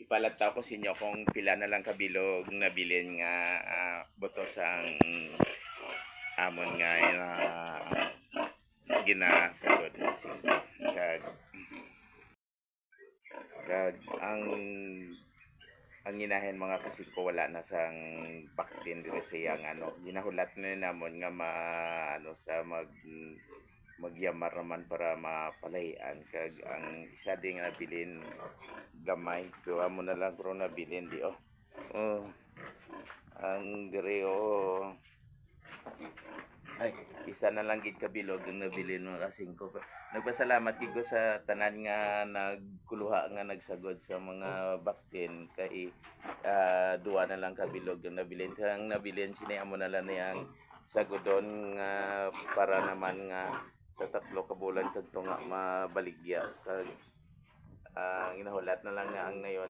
ipalataw ko sa inyo kung pila na lang kabilog nabilin nga buto sang amon nga ginasagod na singko. Kag ang ginahin mga kasingko wala na sang baktin diri sa iyang ginahulat na namon nga sa magyamar naman para mapalayan kag ang isa ding nabilin gamay kuha mo na lang pero nabilin di ang diri ay isa na lang gid kabilog ang nabilin mga kasingko. Nagpasalamat gid ko sa tanan nga nagkuluha nga nagsagod sa mga baktin kay duwa na lang kabilog ang nabilin. Kang nabilin sini amo na lang niyang sagodon nga para naman nga sa 3 ka bulan kadto nga mabaligya kag ginahulat na lang nga ang ngayon